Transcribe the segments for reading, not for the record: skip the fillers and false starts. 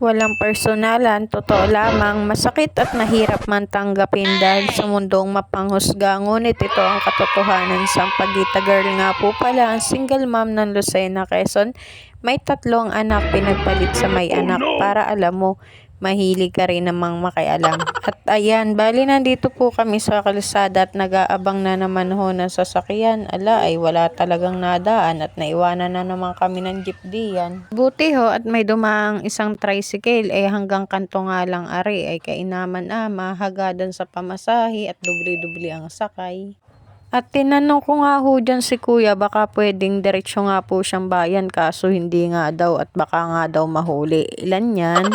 Walang personalan, totoo lamang, masakit at mahirap man tanggapin dahil sa mundong mapanghusga. Ngunit ito ang katotohanan. Sampaguita girl nga po pala ang single mom ng Lucena, Quezon. May 3 anak, pinagpalit sa may anak para alam mo, mahilig ka rin namang makialam. At ayan, bali nandito po kami sa kalsada at nag-aabang na naman ho ng sasakyan. Ala ay wala talagang nadaan at naiwanan na naman kami ng jeep diyan. Buti ho at may dumaang isang tricycle hanggang kanto nga lang ari ay kainaman mahagadan sa pamasahe at dubli-dubli ang sakay. At tinanong ko nga ho dyan si kuya baka pwedeng diretsyo nga po siyang bayan kaso hindi nga daw at baka nga daw mahuli. Ilan yan?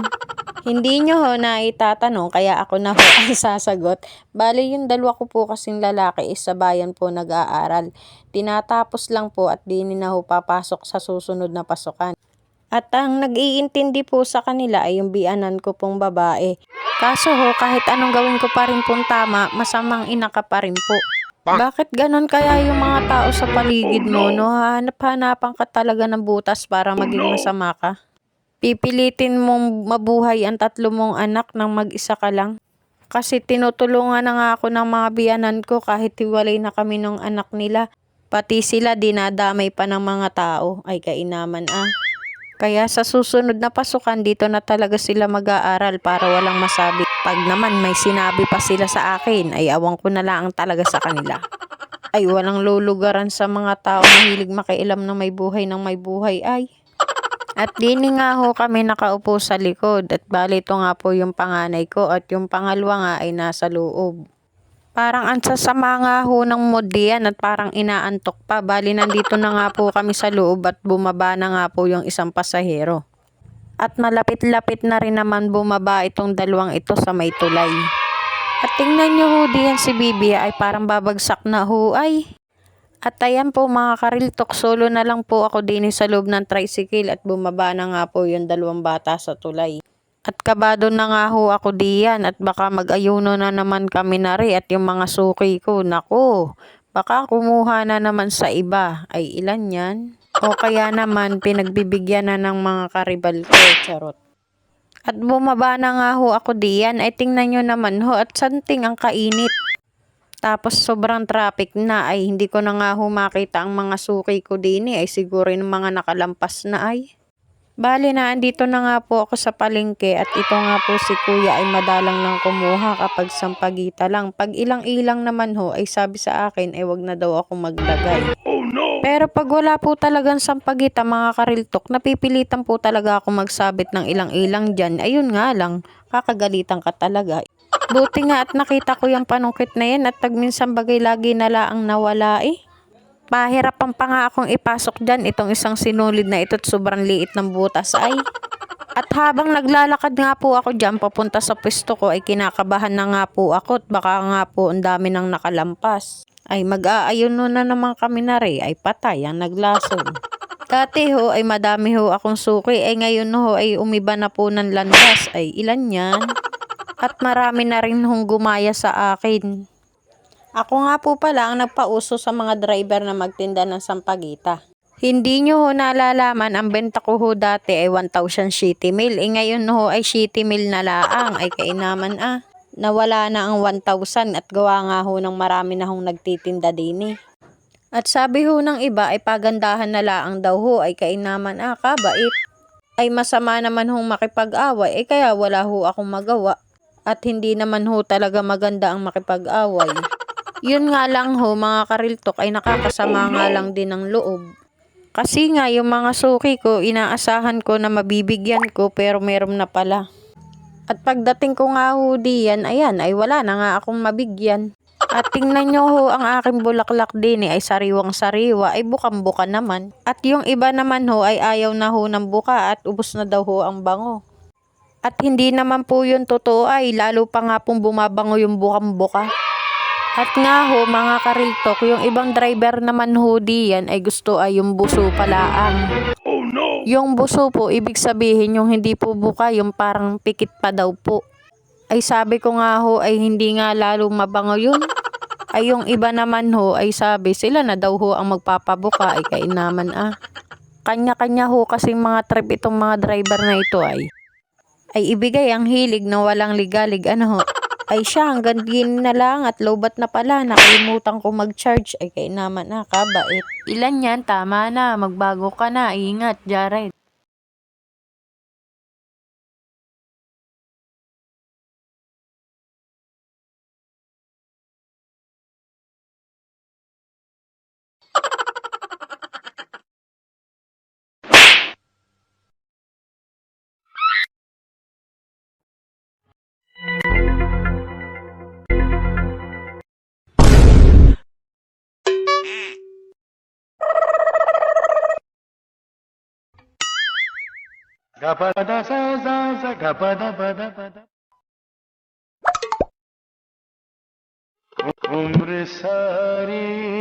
Hindi nyo ho na itatanong kaya ako na ho ang sasagot. Bali yung 2 ko po kasing lalaki sa bayan po nag-aaral. Tinatapos lang po at di na ho papasok sa susunod na pasukan. At ang nag-iintindi po sa kanila ay yung bianan ko pong babae. Kaso ho kahit anong gawin ko pa rin pong tama, masamang ina ka pa rin po. Bakit ganon kaya yung mga tao sa paligid mo, no? Hanap-hanapan ka talaga ng butas para maging masama ka. Pipilitin mong mabuhay ang 3 mong anak nang mag-isa ka lang. Kasi tinutulungan na nga ako ng mga biyanan ko kahit hiwalay na kami ng anak nila. Pati sila dinadamay pa ng mga tao. Ay kainaman Kaya sa susunod na pasukan dito na talaga sila mag-aaral para walang masabi. Pag naman may sinabi pa sila sa akin ay awang ko na lang talaga sa kanila. Ay walang lulugaran sa mga tao mahilig makialam na may buhay ng may buhay ay. At dini nga ho kami nakaupo sa likod at bali ito nga po yung panganay ko at yung pangalawa nga ay nasa loob. Parang ang sasama nga ho ng mood diyan at parang inaantok pa. Bali nandito na nga po kami sa loob at bumaba na nga po yung isang pasahero. At malapit-lapit na rin naman bumaba itong 2 ito sa may tulay. At tingnan nyo ho diyan si Bibi ay parang babagsak na ho ay. At ayan po mga kariltok, solo na lang po ako din sa loob ng tricycle at bumaba na nga po yung 2 bata sa tulay. At kabado na nga ho ako diyan at baka mag-ayuno na naman kami na rin at yung mga suki ko, nako, baka kumuha na naman sa iba. Ay ilan yan? O kaya naman pinagbibigyan na ng mga karibal ko, charot. At bumaba na nga ho ako diyan ay tingnan nyo naman ho at santing ang kainit. Tapos sobrang traffic na ay hindi ko na nga ho makita ang mga suki ko din ay siguro yung mga nakalampas na ay. Bali na andito na nga po ako sa palengke at ito nga po si kuya ay madalang lang kumuha kapag sampagita lang. Pag ilang-ilang naman ho ay sabi sa akin ay wag na daw ako maglagay. Oh no! Pero pag wala po talagang sampagita mga kariltok, napipilitan po talaga ako magsabit ng ilang-ilang dyan. Ayun nga lang, kakagalitan ka talaga. Buti nga at nakita ko yung panungkit na yan at tagminsan bagay lagi na laang nawala Pahirapan pa nga akong ipasok dyan itong isang sinulid na ito at sobrang liit ng butas ay. At habang naglalakad nga po ako dyan papunta sa pwesto ko ay kinakabahan na nga po ako at baka nga po ang dami nang nakalampas. Ay mag-aayun na naman kami na rin ay patay ang naglason. Dati ho ay madami ho akong suki ay ngayon ho ay umiba na po ng landas ay ilan yan? At marami na rin hong gumaya sa akin. Ako nga po pala ang nagpauso sa mga driver na magtinda ng sampagita. Hindi nyo ho nalalaman, ang benta ko ho dati ay 1,000 shitty meal. Ngayon ho ay shitty meal na laang ay kainaman Nawala na ang 1,000 at gawa nga ho ng marami na hong nagtitinda din At sabi ho ng iba ay pagandahan na laang daw ho ay kainaman kabait. Ay masama naman hong makipag-away kaya wala ho akong magawa. At hindi naman ho talaga maganda ang makipag-away. Yun nga lang ho mga kariltok ay nakakasama nga lang din ng loob. Kasi nga yung mga suki ko inaasahan ko na mabibigyan ko pero meron na pala. At pagdating ko nga ho diyan ayan ay wala na nga akong mabigyan. At tingnan nyo ho ang aking bulaklak din ay sariwang sariwa ay bukang-buka naman. At yung iba naman ho ay ayaw na ho ng buka at ubos na daw ho ang bango. At hindi naman po yun totoo ay lalo pa nga pong bumabango yung bukang-buka. At nga ho mga kariltok, yung ibang driver naman ho diyan ay gusto ay yung buso palaang. Oh no! Yung buso po, ibig sabihin yung hindi po buka, yung parang pikit pa daw po. Ay sabi ko nga ho ay hindi nga lalo mabango yun. Ay yung iba naman ho ay sabi sila na daw ho ang magpapabuka ay kainaman Kanya-kanya ho kasing mga trip itong mga driver na ito ay. ay ibigay ang hilig na walang ligalig. Ano ho? Ay siya, hanggang din na lang at lowbat na pala. Nakalimutan ko mag-charge. Ay kay naman na, kabait. Ilan yan? Tama na. Magbago ka na. Ingat, Jared. Gapada sa sa sa gapada pada pada. Umre sari